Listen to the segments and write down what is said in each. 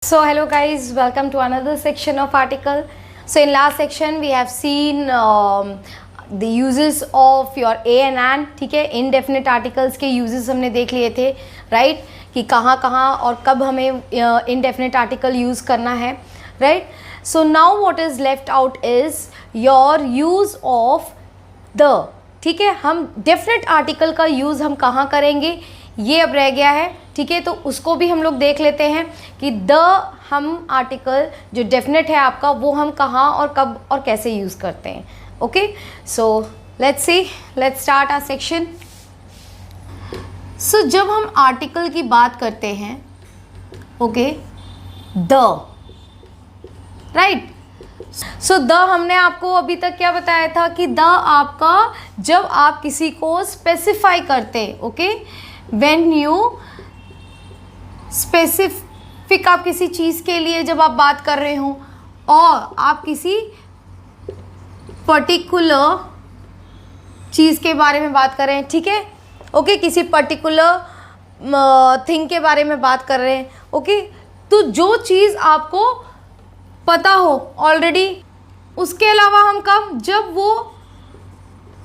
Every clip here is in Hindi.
So hello guys, welcome to another section of article. So in last section we have seen the uses of your a and an, ठीक है. indefinite articles के uses हमने देख लिए थे, right, कि कहाँ कहाँ और कब हमें indefinite article use करना है, right. So now what is left out is your use of the, ठीक है. हम definite article का use हम कहाँ करेंगे ये अब रह गया है, ठीक है. तो उसको भी हम लोग देख लेते हैं कि द हम आर्टिकल जो डेफिनेट है आपका वो हम कहाँ और कब और कैसे यूज़ करते हैं. Okay, so let's see, let's start our section. So जब हम आर्टिकल की बात करते हैं, okay, the, right. So the हमने आपको अभी तक क्या बताया था कि द आपका जब आप किसी को स्पेसिफाई करते, ओके, व्हेन यू स्पेसिफिक, आप किसी चीज़ के लिए जब आप बात कर रहे हो और आप किसी पर्टिकुलर चीज़ के बारे में बात कर रहे हैं, ठीक है, ओके, किसी पर्टिकुलर थिंग के बारे में बात कर रहे हैं, ओके. तो जो चीज़ आपको पता हो ऑलरेडी, उसके अलावा हम कब, जब वो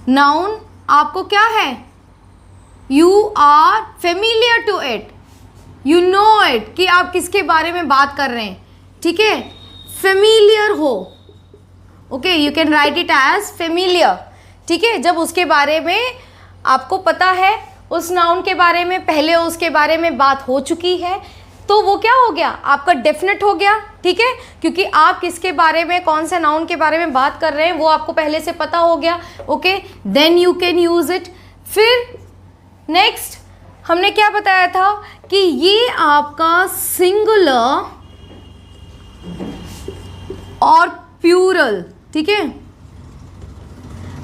नाउन आपको क्या है, you are familiar to it, you know it, कि आप किसके बारे में बात कर रहे हैं, ठीक है, फेमिलियर हो, okay, you can write it as familiar, ठीक है. जब उसके बारे में आपको पता है, उस नाउन के बारे में पहले उसके बारे में बात हो चुकी है, तो वो क्या हो गया, आपका डेफिनेट हो गया, ठीक है, क्योंकि आप किसके बारे में, कौन से नाउन के बारे में बात कर रहे हैं वो आपको पहले से पता हो गया, okay. Then you can use it. फिर नेक्स्ट हमने क्या बताया था कि ये आपका सिंगुलर और प्लूरल, ठीक है,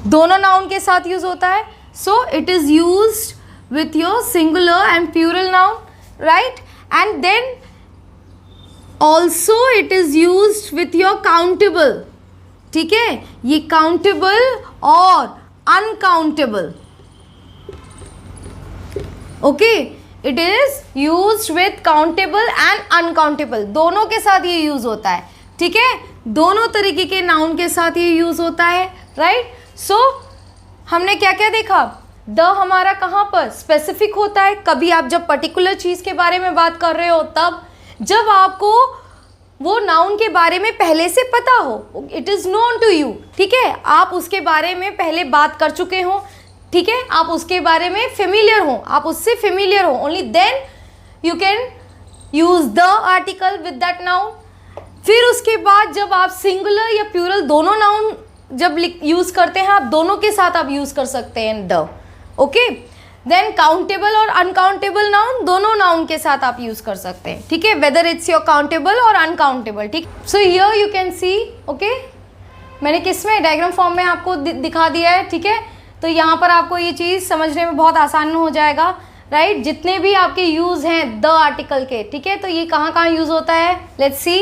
दोनों नाउन के साथ यूज होता है. So it is used with your singular and plural noun, right. And then also it is used with your countable, ठीक है, ये काउंटेबल और uncountable, okay, it is used with countable and uncountable, दोनों के साथ ये यूज होता है, ठीक है, दोनों तरीके के नाउन के साथ ये यूज होता है, राइट. सो हमने क्या क्या देखा, द हमारा कहाँ पर स्पेसिफिक होता है, कभी आप जब पर्टिकुलर चीज़ के बारे में बात कर रहे हो तब, जब आपको वो नाउन के बारे में पहले से पता हो, it is known to you, ठीक है, आप उसके बारे में पहले बात कर चुके हो, ठीक है, आप उसके बारे में फेमिलियर हो, आप उससे फेमिलियर हो, only then you can use the article with that noun. फिर उसके बाद जब आप सिंगुलर या प्लूरल दोनों नाउन जब यूज़ करते हैं, आप दोनों के साथ आप यूज़ कर सकते हैं द, ओके. देन काउंटेबल और अनकाउंटेबल नाउन, दोनों नाउन के साथ आप यूज़ कर सकते हैं, ठीक है, वेदर इट्स योर काउंटेबल और अनकाउंटेबल, ठीक. So here you can see, okay, मैंने किस में डायग्राम फॉर्म में आपको दिखा दिया है, ठीक है. तो यहाँ पर आपको ये चीज़ समझने में बहुत आसान हो जाएगा, राइट. जितने भी आपके यूज़ हैं द आर्टिकल के, ठीक है, तो ये कहाँ कहाँ यूज़ होता है, let's see.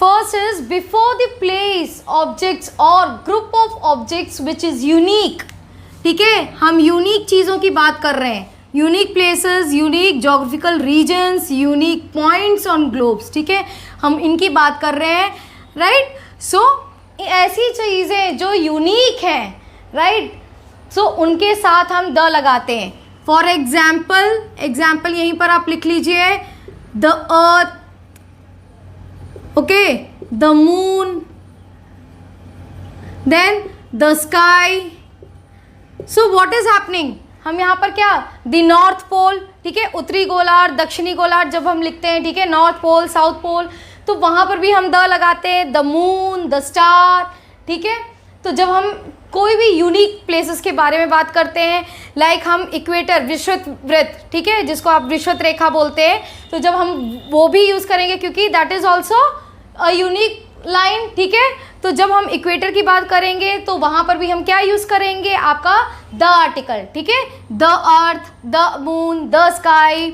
First is before the place objects और group of objects which is unique, ठीक है, हम यूनिक चीज़ों की बात कर रहे हैं, unique places, unique geographical regions, unique points on globes, ठीक है, हम इनकी बात कर रहे हैं, राइट. सो ऐसी चीज़ें जो यूनिक हैं, राइट, सो उनके साथ हम द लगाते हैं. फॉर एग्जाम्पल यहीं पर आप लिख लीजिए, the earth, okay, the moon, then the sky. So what is happening, हम यहाँ पर क्या, द नॉर्थ पोल, ठीक है, उत्तरी गोलार्ध, दक्षिणी गोलार्ध जब हम लिखते हैं, ठीक है, नॉर्थ पोल, साउथ पोल, तो वहाँ पर भी हम द लगाते हैं, द मून, द स्टार, ठीक है. तो जब हम कोई भी यूनिक प्लेसेस के बारे में बात करते हैं, लाइक हम इक्वेटर, विषुवत वृत्त, ठीक है, जिसको आप विषुवत रेखा बोलते हैं, तो जब हम वो भी यूज़ करेंगे क्योंकि that is also a unique line, ठीक है. तो जब हम इक्वेटर की बात करेंगे तो वहाँ पर भी हम क्या यूज़ करेंगे, आपका द आर्टिकल, ठीक है, the earth, the moon, the sky,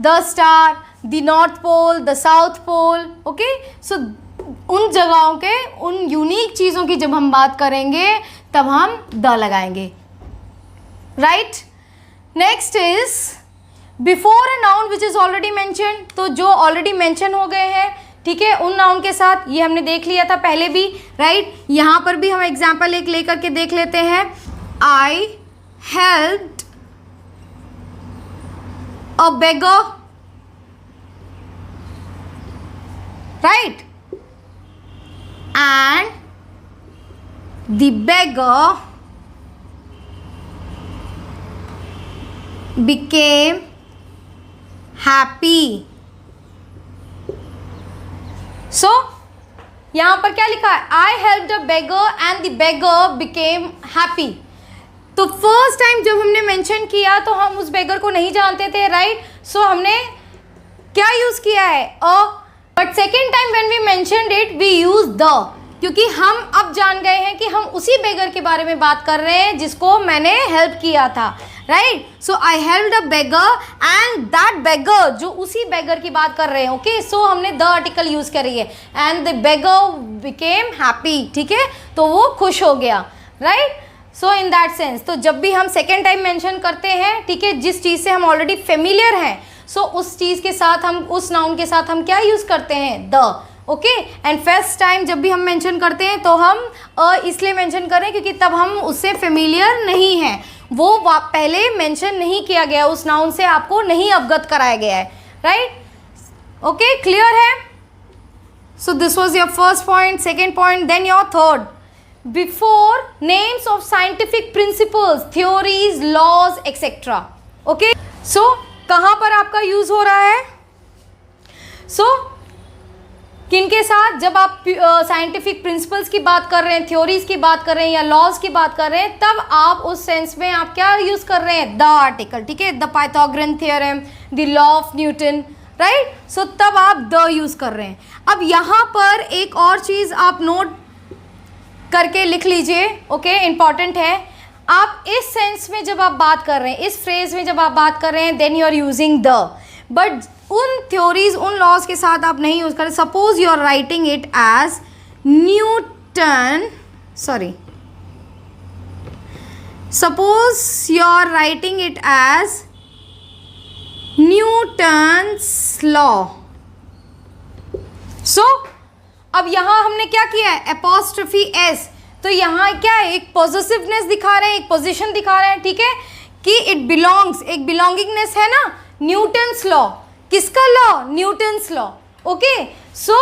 the star, the north pole, the south pole, okay. So उन जगहों के, उन यूनिक चीज़ों की जब हम बात करेंगे तब हम द लगाएंगे, right. Next is before a noun which is already mention, तो जो ऑलरेडी मेंशन हो गए हैं, ठीक है, उन नाउन के साथ, ये हमने देख लिया था पहले भी, राइट। यहाँ पर भी हम एग्जाम्पल एक लेकर के देख लेते हैं। आई helped a beggar, right, and the beggar became happy. So यहाँ पर क्या लिखा है? I helped a beggar and the beggar became happy. तो फर्स्ट टाइम जब हमने मेंशन किया तो हम उस बेगर को नहीं जानते थे, राइट। सो हमने क्या यूज किया है? Uh. But second time when we mentioned it we use the, क्योंकि हम अब जान गए हैं कि हम उसी बेगर के बारे में बात कर रहे हैं जिसको मैंने हेल्प किया था, right. So I helped a beggar and that beggar, जो उसी बेगर की बात कर रहे हैं, ओके। सो हमने द आर्टिकल यूज करी है, and the beggar became happy, ठीक है, तो वो खुश हो गया, right. So in that sense, तो जब भी हम सेकेंड टाइम मेंशन करते हैं, ठीक है, जिस चीज़ से हम ऑलरेडी फेमिलियर हैं, सो उस चीज़ के साथ हम, उस नाउन के साथ हम क्या यूज़ करते हैं? The, okay. And first time जब भी हम मेंशन करते हैं तो हम इसलिए मेंशन करें क्योंकि तब हम उससे फेमिलियर नहीं हैं, वो पहले मेंशन नहीं किया गया, उस नाउन से आपको नहीं अवगत कराया गया है, राइट। ओके, क्लियर है? So this was your first point. Second point, then your third, before names of scientific principles, theories, laws etcetera, okay. So कहाँ पर आपका यूज हो रहा है? सो किनके साथ? जब आप साइंटिफिक प्रिंसिपल्स की बात कर रहे हैं, थ्योरीज की बात कर रहे हैं या लॉज की बात कर रहे हैं, तब आप उस सेंस में आप क्या यूज कर रहे हैं? द आर्टिकल, ठीक है, the Pythagorean theorem, the law of Newton, right. So तब आप द यूज कर रहे हैं। अब यहाँ पर एक और चीज आप नोट करके लिख लीजिए, ओके, इंपॉर्टेंट है। आप इस सेंस में जब आप बात कर रहे हैं, इस फ्रेज में जब आप बात कर रहे हैं, then you are using the, but उन थ्योरीज, उन लॉज के साथ आप नहीं यूज करें। Suppose you are writing it as Newton, suppose you are writing it as Newton's law. So अब यहां हमने क्या किया है? एपोस्ट्रोफी एस, तो यहाँ क्या है? एक पॉजिटिवनेस दिखा रहे हैं, एक पोजीशन दिखा रहे हैं, ठीक है, कि इट बिलोंग्स, एक बिलोंगिंगनेस है ना, न्यूटन्स लॉ। किसका लॉ? Newton's law, okay. सो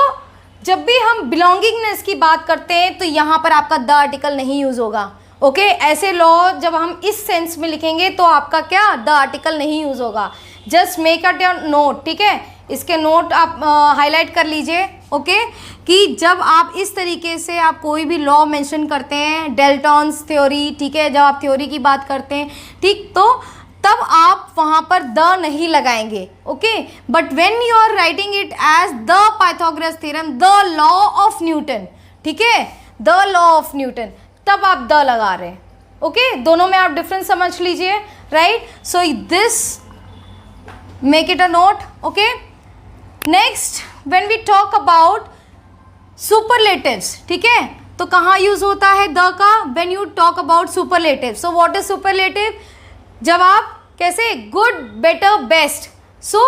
जब भी हम बिलोंगिंगनेस की बात करते हैं तो यहाँ पर आपका द आर्टिकल नहीं यूज होगा, ओके। ऐसे लॉ जब हम इस सेंस में लिखेंगे तो आपका क्या? द आर्टिकल नहीं यूज होगा। Just make at your note, ठीक है, इसके नोट आप हाईलाइट कर लीजिए, ओके, कि जब आप इस तरीके से आप कोई भी लॉ मेंशन करते हैं, डेल्टॉन्स थ्योरी, ठीक है, जब आप थ्योरी की बात करते हैं, ठीक, तो तब आप वहाँ पर द नहीं लगाएंगे, okay. But when you are writing it as the Pythagoras theorem, the law of Newton, ठीक है, द लॉ ऑफ न्यूटन, तब आप द लगा रहे हैं, ओके। दोनों में आप डिफरेंस समझ लीजिए, right. So this make it a note, okay. Next, when we talk about superlatives, ठीक है, तो कहाँ यूज होता है द का? When you talk about superlative. So what is superlative? जब आप कैसे गुड, बेटर, बेस्ट, सो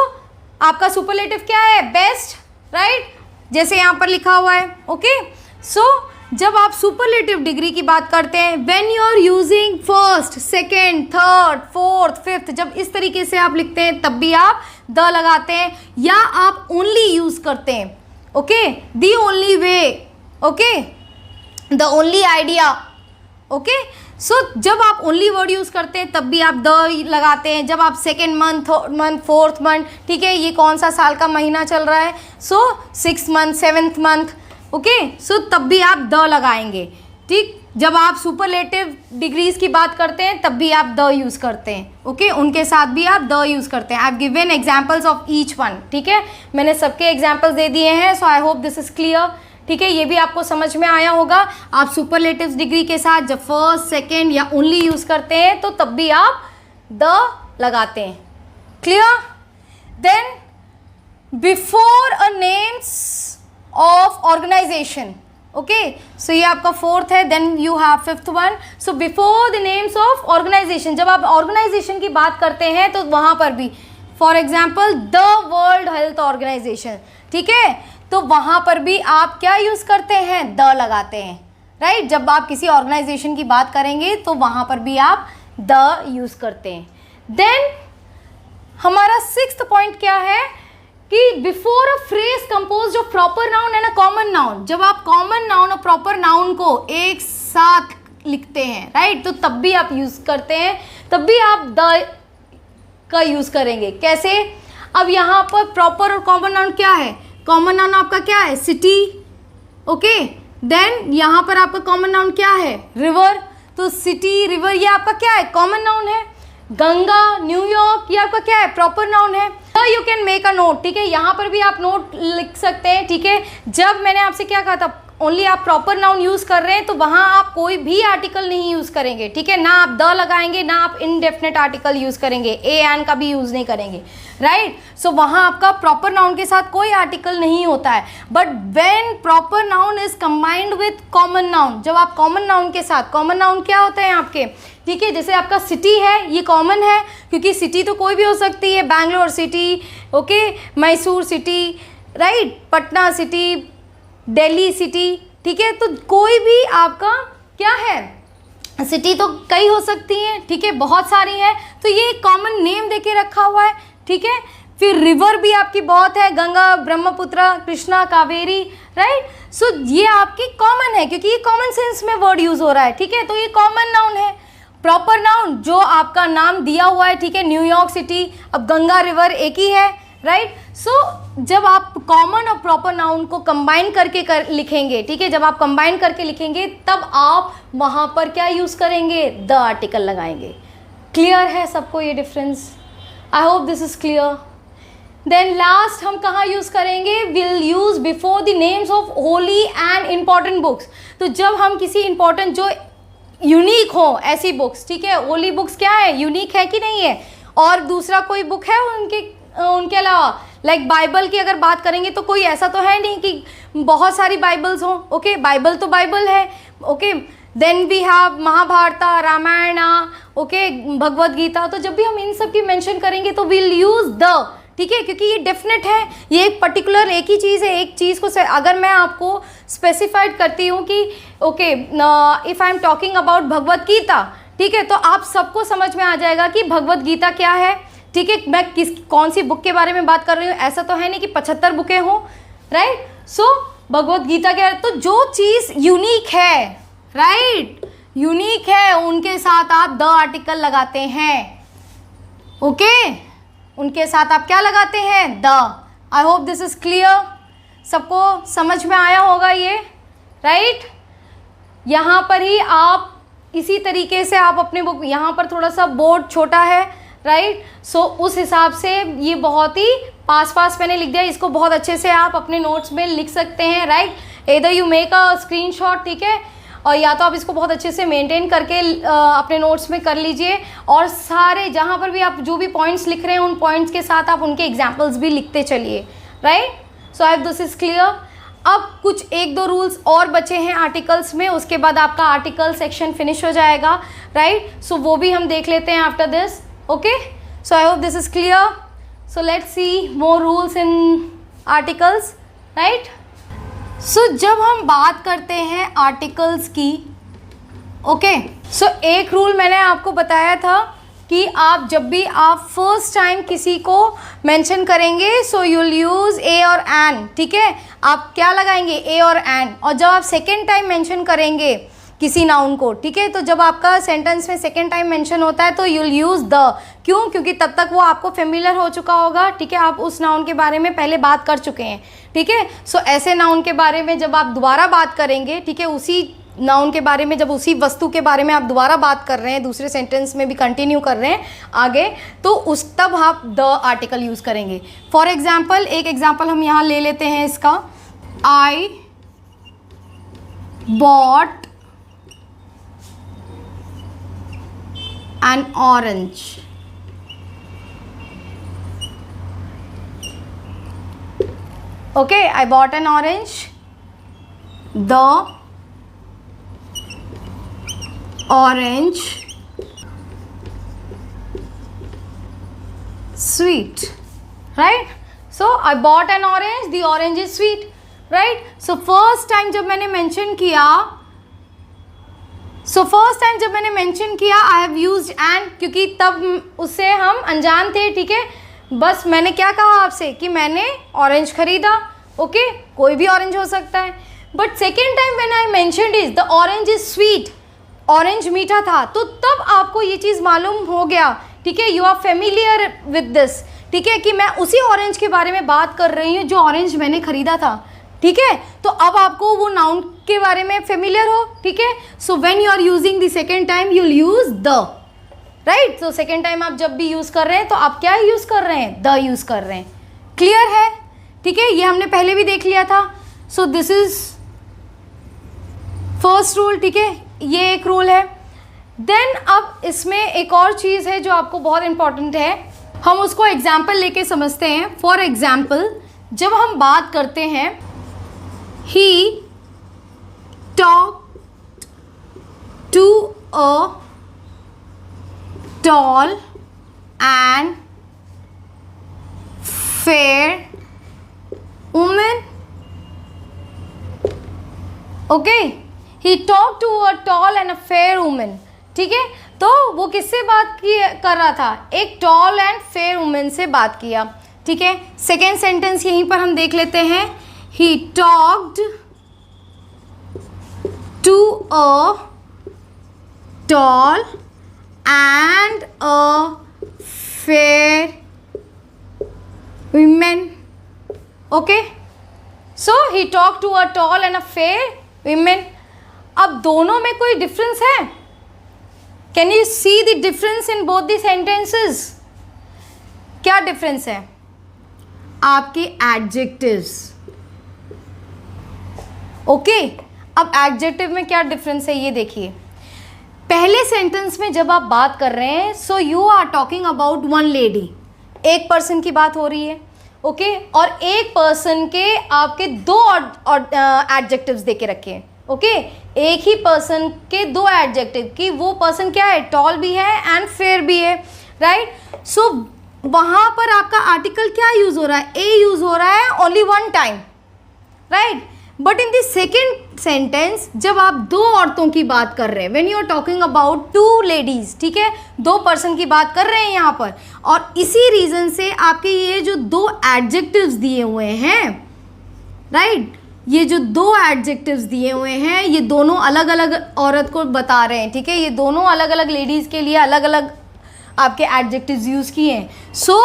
आपका सुपरलेटिव क्या है? बेस्ट, राइट, जैसे यहाँ पर लिखा हुआ है, ओके। सो जब आप सुपरलेटिव डिग्री की बात करते हैं, when you are using first, second, third, fourth, fifth, जब इस तरीके से आप लिखते हैं तब भी आप द लगाते हैं, या आप ओनली यूज करते हैं, okay, the only way, okay, the only idea, okay. So जब आप ओनली वर्ड यूज करते हैं तब भी आप द लगाते हैं। जब आप second month, third month, fourth month, ठीक है, ये कौन सा साल का महीना चल रहा है, so 6th month, 7th month, okay, so तब भी आप द लगाएंगे, ठीक। जब आप सुपरलेटिव डिग्रीज की बात करते हैं तब भी आप द यूज़ करते हैं, ओके, उनके साथ भी आप द यूज़ करते हैं। I have given examples of each one, ठीक है, मैंने सबके एग्जांपल्स दे दिए हैं। So I hope this is clear, ठीक है, ये भी आपको समझ में आया होगा। आप सुपरलेटिव्स डिग्री के साथ जब फर्स्ट, सेकेंड या ओनली यूज़ करते हैं तो तब भी आप द लगाते हैं, clear. Then before a names of organisation, okay, so ये आपका फोर्थ है। Then you have fifth one, so before the names of organisation, जब आप ऑर्गेनाइजेशन की बात करते हैं तो वहाँ पर भी for example the World Health Organization, ठीक है, तो वहाँ पर भी आप क्या यूज़ करते हैं, द लगाते हैं, राइट। जब आप किसी ऑर्गेनाइजेशन की बात करेंगे तो वहाँ पर भी आप द यूज़ करते हैं। देन हमारा 6th पॉइंट क्या है कि before a phrase composed of proper noun and a common noun, जब आप कॉमन नाउन और प्रॉपर नाउन को एक साथ लिखते हैं, राइट, तो तब भी आप यूज़ करते हैं, तब भी आप द का यूज़ करेंगे। कैसे, अब यहाँ पर प्रॉपर और कॉमन नाउन क्या है, कॉमन नाउन आपका क्या है, सिटी, ओके। देन यहाँ पर आपका कॉमन नाउन क्या है, रिवर, तो सिटी रिवर ये आपका क्या है, कॉमन नाउन है। गंगा, न्यूयॉर्क ये आपका क्या है, प्रॉपर नाउन है। You can make a note, ठीक है, यहाँ पर भी आप नोट लिख सकते हैं, ठीक है। जब मैंने आपसे क्या कहा था, ओनली आप प्रॉपर नाउन यूज़ कर रहे हैं तो वहाँ आप कोई भी आर्टिकल नहीं यूज़ करेंगे, ठीक है, ना आप द लगाएंगे, ना आप इनडेफिनेट आर्टिकल यूज़ करेंगे, ए एन का भी यूज़ नहीं करेंगे, राइट। सो वहाँ आपका प्रॉपर नाउन के साथ कोई आर्टिकल नहीं होता है। But when proper noun is combined with common noun, जब आप कॉमन नाउन के साथ, कॉमन नाउन क्या होते हैं आपके, ठीक है, जैसे आपका सिटी है, ये कॉमन है क्योंकि सिटी तो कोई भी हो सकती है, Bangalore city, okay, Mysore city, right, Patna city, Delhi city, ठीक है, तो कोई भी आपका क्या है, सिटी तो कई हो सकती हैं, ठीक है, बहुत सारी हैं, तो ये कॉमन नेम देके रखा हुआ है, ठीक है। फिर रिवर भी आपकी बहुत है, गंगा, ब्रह्मपुत्र, कृष्णा, कावेरी, राइट। सो ये आपकी कॉमन है क्योंकि ये कॉमन सेंस में वर्ड यूज़ हो रहा है, ठीक है, तो ये कॉमन नाउन है। प्रॉपर नाउन जो आपका नाम दिया हुआ है, ठीक है, न्यूयॉर्क सिटी, अब गंगा रिवर एक ही है, राइट। सो जब आप कॉमन और प्रॉपर नाउन को कंबाइन करके लिखेंगे, ठीक है, जब आप कंबाइन करके लिखेंगे तब आप वहाँ पर क्या यूज़ करेंगे, द आर्टिकल लगाएंगे। क्लियर है सबको ये difference? I hope this is clear. Then last हम कहाँ यूज़ करेंगे, will use before the names of holy and important books. तो जब हम किसी इंपॉर्टेंट जो यूनिक हो ऐसी बुक्स, ठीक है, होली बुक्स क्या है, यूनिक है कि नहीं है, और दूसरा कोई बुक है उनके अलावा, लाइक बाइबल की अगर बात करेंगे तो कोई ऐसा तो है नहीं कि बहुत सारी बाइबल्स हों, ओके, बाइबल तो बाइबल है, okay. Then we have Mahabharata, Ramayana, okay, Bhagavad Gita, तो जब भी हम इन सब की मेंशन करेंगे तो विल यूज़ द, ठीक है, क्योंकि ये डेफिनेट है, ये एक पर्टिकुलर एक ही चीज़ है, एक चीज़ को अगर मैं आपको स्पेसिफाइड करती हूँ कि okay if I am talking about Bhagavad Gita, ठीक है, तो आप सबको समझ में आ जाएगा कि भगवद गीता क्या है, ठीक है, मैं कौन सी बुक के बारे में बात कर रही हूँ। ऐसा तो है नहीं कि 75 बुकें हों, राइट। सो भगवद गीता क्या है, तो जो चीज़ यूनिक है, राइट, यूनिक है, उनके साथ आप द आर्टिकल लगाते हैं, ओके, उनके साथ आप क्या लगाते हैं, the. I hope this is clear, सबको समझ में आया होगा ये, राइट। यहाँ पर ही आप इसी तरीके से आप अपने बुक, यहाँ पर थोड़ा सा बोर्ड छोटा है, राइट, सो उस हिसाब से ये बहुत ही पास मैंने लिख दिया, इसको बहुत अच्छे से आप अपने नोट्स में लिख सकते हैं, right. Either you make a screenshot, ठीक है, और या तो आप इसको बहुत अच्छे से मेंटेन करके अपने नोट्स में कर लीजिए, और सारे जहाँ पर भी आप जो भी पॉइंट्स लिख रहे हैं उन पॉइंट्स के साथ आप उनके एग्जाम्पल्स भी लिखते चलिए, right. So I this is clear. अब कुछ 1-2 रूल्स और बचे हैं आर्टिकल्स में, उसके बाद आपका आर्टिकल सेक्शन फिनिश हो जाएगा, राइट। सो वो भी हम देख लेते हैं after this, okay, so I hope this is clear. So let's see more rules in articles, right? So जब हम बात करते हैं आर्टिकल्स की, okay, so एक रूल मैंने आपको बताया था कि आप जब भी आप फर्स्ट टाइम किसी को मेंशन करेंगे सो यूल यूज़ ए और एन, ठीक है, आप क्या लगाएंगे, ए और एन। और जब आप सेकेंड टाइम मेंशन करेंगे किसी नाउन को, ठीक है, तो जब आपका सेंटेंस में सेकेंड टाइम मेंशन होता है तो यूल यूज़ द। क्यों? क्योंकि तब तक वो आपको फेमिलियर हो चुका होगा, ठीक है, आप उस नाउन के बारे में पहले बात कर चुके हैं, ठीक है। सो ऐसे नाउन के बारे में जब आप दोबारा बात करेंगे, ठीक है, उसी नाउन के बारे में, जब उसी वस्तु के बारे में आप दोबारा बात कर रहे हैं, दूसरे सेंटेंस में भी कंटिन्यू कर रहे हैं आगे, तो उस तब आप द आर्टिकल यूज़ करेंगे। फॉर एग्जाम्पल, एक एग्जाम्पल हम यहाँ ले लेते हैं इसका, I bought an orange, okay, I bought an orange, the orange sweet, right? So I bought an orange, the orange is sweet, right? So first time जब मैंने mention किया I have used and, क्योंकि तब उससे हम अनजान थे, ठीक है, बस मैंने क्या कहा आपसे कि मैंने ऑरेंज खरीदा, ओके, कोई भी ऑरेंज हो सकता है. But second time when I mentioned is the orange is sweet, orange मीठा था, तो तब आपको ये चीज़ मालूम हो गया, ठीक है, you are familiar with this, ठीक है, कि मैं उसी ऑरेंज के बारे में बात कर रही हूँ जो ऑरेंज मैंने खरीदा था, ठीक है. तो अब आपको वो नाउन के बारे में फेमिलियर हो, ठीक है. So when you are using the second time you will use the, right. तो सेकेंड टाइम आप जब भी यूज़ कर रहे हैं तो आप क्या यूज़ कर रहे हैं, द यूज़ कर रहे हैं. क्लियर है, ठीक है, ये हमने पहले भी देख लिया था. So this is first rule, ठीक है, ये एक रूल है. देन अब इसमें एक और चीज़ है जो आपको बहुत इंपॉर्टेंट है, हम उसको एग्जाम्पल लेके समझते हैं. फॉर एग्जाम्पल जब हम बात करते हैं he talked to a tall and fair woman, okay, he talk to a tall and a fair woman, ठीक है. तो वो किससे बात कर रहा था, एक टॉल एंड फेयर वुमन से बात किया, ठीक है. सेकेंड सेंटेंस यहीं पर हम देख लेते हैं, he talked to a tall and a fair woman, okay. So he talk to a tall and a fair woman. अब दोनों में कोई डिफरेंस है, can you see the difference in both the sentences. क्या डिफरेंस है, आपके एडजेक्टिव्स, ओके. अब एडजेक्टिव में क्या डिफरेंस है ये देखिए. पहले सेंटेंस में जब आप बात कर रहे हैं, so you are talking about one lady, एक पर्सन की बात हो रही है, ओके, और एक पर्सन के आपके दो एडजेक्टिव्स दे के रखे हैं, ओके. एक ही पर्सन के दो एडजेक्टिव, कि वो पर्सन क्या है, टॉल भी है एंड फेयर भी है, राइट. सो वहाँ पर आपका आर्टिकल क्या यूज़ हो रहा है, ए यूज़ हो रहा है only one time, right. But in the second sentence जब आप दो औरतों की बात कर रहे हैं, when you are talking about two ladies, ठीक है, दो पर्सन की बात कर रहे हैं यहाँ पर, और इसी रीज़न से आपके ये जो दो एडजेक्टिव्स दिए हुए हैं, राइट, ये जो दो एडजेक्टिव्स दिए हुए हैं ये दोनों अलग अलग औरत को बता रहे हैं, ठीक है, ये दोनों अलग अलग लेडीज़ के लिए अलग अलग आपके एडजेक्टिव्स यूज़ किए हैं. सो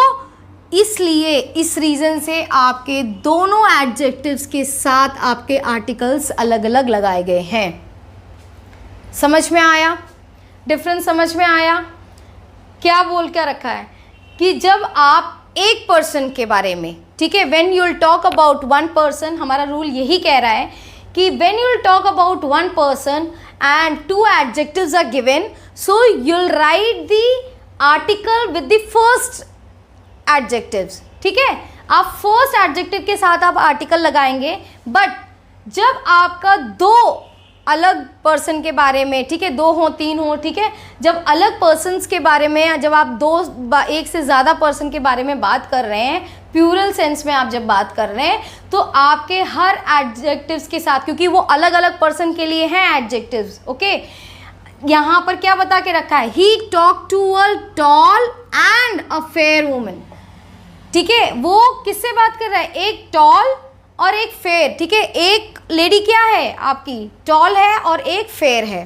इसलिए इस रीज़न से आपके दोनों एडजेक्टिव्स के साथ आपके आर्टिकल्स अलग अलग लगाए गए हैं. समझ में आया डिफरेंस, समझ में आया. क्या बोल क्या रखा है कि जब आप एक पर्सन के बारे में, ठीक है, when you will talk about one person, हमारा रूल यही कह रहा है कि when you will talk about one person and two adjectives are given, so you will write the article with the first adjectives, ठीक है. आप फर्स्ट एडजेक्टिव के साथ आप आर्टिकल लगाएंगे. बट जब आपका दो अलग पर्सन के बारे में, ठीक है, दो हो तीन हो, ठीक है, जब अलग पर्सन्स के बारे में, जब आप एक से ज़्यादा पर्सन के बारे में बात कर रहे हैं, प्लूरल सेंस में आप जब बात कर रहे हैं, तो आपके हर एडजेक्टिव्स के साथ, क्योंकि वो अलग अलग पर्सन के लिए हैं एडजेक्टिव्स, ओके, यहाँ पर क्या बता के रखा है, he talk to a tall and a fair woman, ठीक है. वो किससे बात कर रहा है, एक टॉल और एक फेयर, ठीक है. एक लेडी क्या है आपकी, टॉल है और एक फेयर है,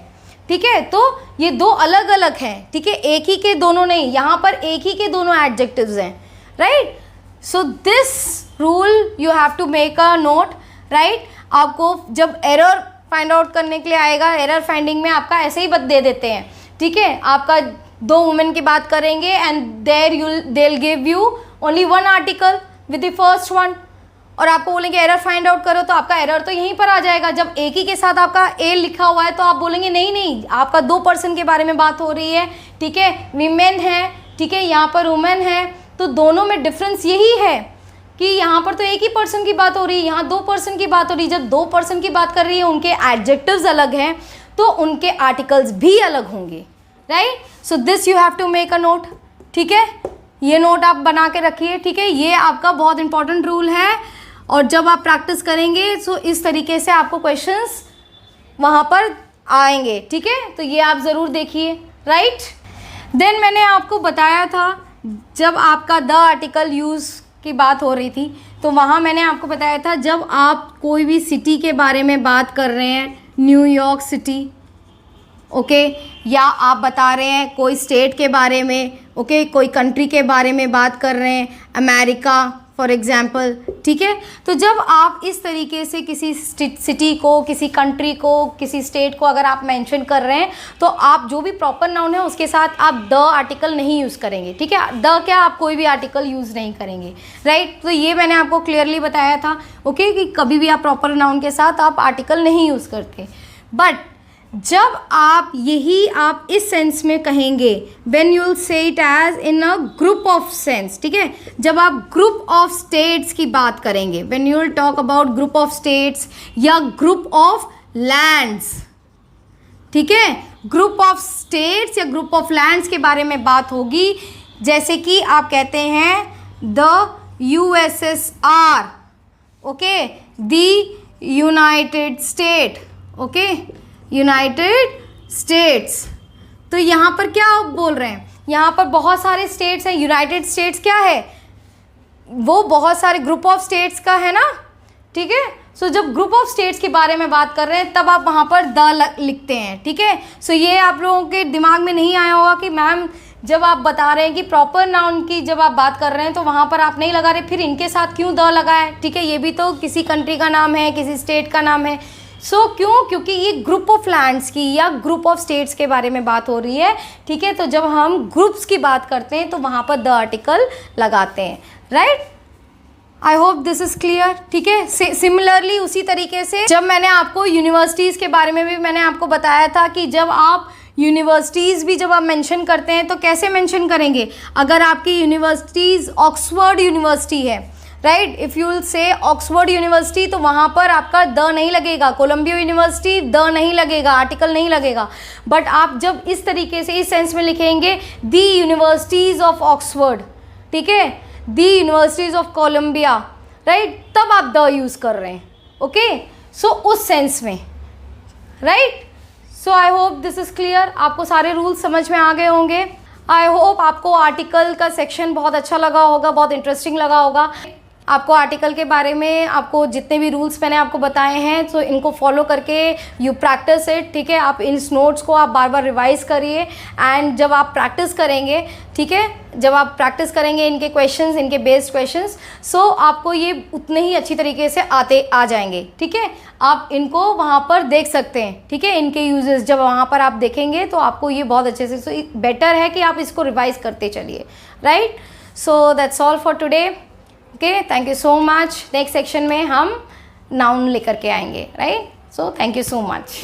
ठीक है. तो ये दो अलग अलग हैं, ठीक है, एक ही के दोनों नहीं, यहाँ पर एक ही के दोनों एडजेक्टिव्स हैं, right. So this rule you have to make a note, right. आपको जब एरर फाइंड आउट करने के लिए आएगा, एरर फाइंडिंग में आपका ऐसे ही दे देते हैं, ठीक है. आपका दो वुमेन की बात करेंगे and there they will give you only one article with the first one, और आपको बोलेंगे एरर फाइंड आउट करो, तो आपका एरर तो यहीं पर आ जाएगा. जब एक ही के साथ आपका ए लिखा हुआ है तो आप बोलेंगे नहीं नहीं, आपका दो पर्सन के बारे में बात हो रही है, ठीक है, वीमेन है, ठीक है, यहाँ पर वुमेन है. तो दोनों में डिफरेंस यही है कि यहाँ पर तो एक ही पर्सन की बात हो रही है, यहाँ दो पर्सन की बात हो रही है. जब दो पर्सन की बात कर रही है, उनके एडजेक्टिव्स अलग हैं, तो उनके आर्टिकल्स भी अलग होंगे, right. So this you have to make a note, ठीक है. ये नोट आप बना के रखिए, ठीक है। ये आपका बहुत इंपॉर्टेंट रूल है, और जब आप प्रैक्टिस करेंगे तो इस तरीके से आपको क्वेश्चंस वहाँ पर आएंगे, ठीक है। तो ये आप ज़रूर देखिए, राइट। देन मैंने आपको बताया था जब आपका द आर्टिकल यूज़ की बात हो रही थी, तो वहाँ मैंने आपको बताया था जब आप कोई भी सिटी के बारे में बात कर रहे हैं, न्यूयॉर्क सिटी, ओके, या आप बता रहे हैं कोई स्टेट के बारे में, ओके, कोई कंट्री के बारे में बात कर रहे हैं, अमेरिका फॉर एग्ज़ाम्पल, ठीक है। तो जब आप इस तरीके से किसी सिटी को, किसी कंट्री को, किसी स्टेट को अगर आप मेंशन कर रहे हैं, तो आप जो भी प्रॉपर नाउन है उसके साथ आप द आर्टिकल नहीं यूज़ करेंगे, ठीक है। द क्या, आप कोई भी आर्टिकल यूज़ नहीं करेंगे, राइट। तो ये मैंने आपको क्लियरली बताया था, ओके, कि कभी भी आप प्रॉपर नाउन के साथ आप आर्टिकल नहीं यूज़ करते। बट जब आप आप इस सेंस में कहेंगे, when you will say it as in a group of sense, ठीक है। जब आप ग्रुप ऑफ स्टेट्स की बात करेंगे, when you will talk about group of states या ग्रुप ऑफ लैंड्स, ठीक है, ग्रुप ऑफ स्टेट्स या ग्रुप ऑफ लैंड्स के बारे में बात होगी, जैसे कि आप कहते हैं the USSR, okay, the United state, okay, United states. तो यहाँ पर क्या आप बोल रहे हैं, यहाँ पर बहुत सारे स्टेट्स हैं। यूनाइटेड स्टेट्स क्या है, वो बहुत सारे ग्रुप ऑफ स्टेट्स का है ना, ठीक है। सो जब ग्रुप ऑफ स्टेट्स के बारे में बात कर रहे हैं तब आप वहाँ पर द लिखते हैं, ठीक है। सो ये आप लोगों के दिमाग में नहीं आया होगा कि मैम जब आप बता रहे हैं कि प्रॉपर नाउन की जब आप बात कर रहे हैं तो वहाँ पर आप नहीं लगा रहे, फिर इनके साथ क्यों द लगा है, ठीक है। ये भी तो किसी कंट्री का नाम है, किसी स्टेट का नाम है। क्यों, क्योंकि ये ग्रुप ऑफ लैंड्स की या ग्रुप ऑफ स्टेट्स के बारे में बात हो रही है, ठीक है। तो जब हम ग्रुप्स की बात करते हैं तो वहाँ पर द आर्टिकल लगाते हैं, right. I hope this is clear, ठीक है। सिमिलरली उसी तरीके से जब मैंने आपको यूनिवर्सिटीज़ के बारे में भी मैंने आपको बताया था कि जब आप यूनिवर्सिटीज़ भी जब आप मेंशन करते हैं तो कैसे मेंशन करेंगे। अगर आपकी यूनिवर्सिटीज़ ऑक्सफोर्ड यूनिवर्सिटी है, राइट, इफ़ यू विल से ऑक्सफोर्ड यूनिवर्सिटी, तो वहाँ पर आपका द नहीं लगेगा। कोलंबिया यूनिवर्सिटी द नहीं लगेगा, आर्टिकल नहीं लगेगा। बट आप जब इस तरीके से इस सेंस में लिखेंगे द यूनिवर्सिटीज़ ऑफ ऑक्सफोर्ड, ठीक है, the universities of Columbia, right, तब आप द यूज़ कर रहे हैं, ओके। सो उस सेंस में, right. So I hope this is clear, आपको सारे रूल्स समझ में आ गए होंगे। आई होप आपको आर्टिकल का सेक्शन बहुत अच्छा लगा होगा, बहुत इंटरेस्टिंग लगा होगा। आपको आर्टिकल के बारे में आपको जितने भी रूल्स मैंने आपको बताए हैं तो इनको फॉलो करके यू प्रैक्टिस इट, ठीक है। आप इन नोट्स को आप बार बार रिवाइज करिए, एंड जब आप प्रैक्टिस करेंगे, ठीक है, जब आप प्रैक्टिस करेंगे इनके क्वेश्चंस, इनके बेस्ड क्वेश्चंस, सो आपको ये उतने ही अच्छी तरीके से आ जाएंगे, ठीक है। आप इनको वहाँ पर देख सकते हैं, ठीक है, इनके यूजेस जब वहाँ पर आप देखेंगे तो आपको ये बहुत अच्छे से, सो बेटर है कि आप इसको रिवाइज करते चलिए, right. So that's all for today, okay, thank you so much. Next section में हम नाउन लेकर के आएंगे, right. So thank you so much.